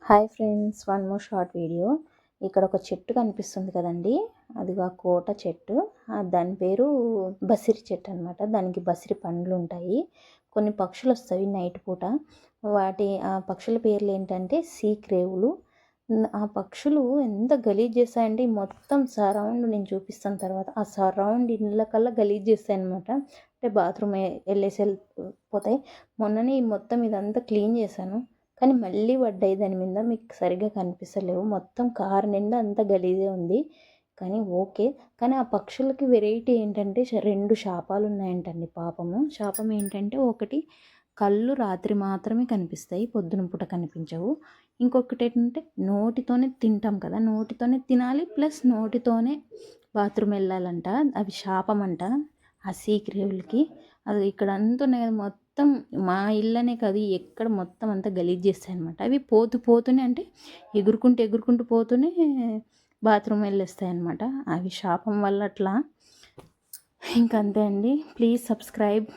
Hi friends, one more short video. ఇక్కడ ఒక చెట్టు కనిపిస్తుంది కదండి, అదిగా కోట చెట్టు. దాని పేరు బసిరి చెట్టు అనమాట. దానికి బసిరి పండ్లు ఉంటాయి. కొన్ని పక్షులు వస్తాయి నైట్ పూట. ఆ పక్షుల పేర్లు ఏంటంటే సీక్రేవులు. ఆ పక్షులు ఎంత గలీజ్ చేస్తాయంటే మొత్తం సరౌండ్ నేను చూపిస్తాను తర్వాత. ఆ సరౌండ్ ఇళ్ళకల్లా గలీజ్ చేస్తాయి అనమాట. అంటే బాత్రూమ్ వెళ్ళిపోతాయి. మొన్ననే మొత్తం ఇదంతా క్లీన్ చేశాను, కానీ మళ్ళీ పడ్డాయి దాని మీద. మీకు సరిగ్గా కనిపిస్తలేవు, మొత్తం కారు నిండా అంత గలీజే ఉంది. కానీ ఓకే. కానీ ఆ పక్షులకి వెరైటీ ఏంటంటే రెండు శాపాలు ఉన్నాయంటండి. శాపం ఏంటంటే, ఒకటి కళ్ళు రాత్రి మాత్రమే కనిపిస్తాయి, పొద్దున పూట కనిపించవు. ఇంకొకటి ఏంటంటే నోటితోనే తింటాం కదా, నోటితోనే తినాలి, ప్లస్ నోటితోనే బాత్రూమ్ వెళ్ళాలంట. అవి శాపం అంట ఆ సీక్రేవులకి. అది ఇక్కడ అంతా ఉన్నాయి కదా, మొత్తం మా ఇల్లనే కాదు ఎక్కడ మొత్తం అంతా గలీజ్ చేస్తాయి అనమాట. అవి పోతూనే అంటే ఎగురుకుంటూ పోతూనే బాత్రూమ్ వెళ్ళేస్తాయి అనమాట. అవి శాపం వల్ల అట్లా. ఇంకంతే అండి. Please subscribe.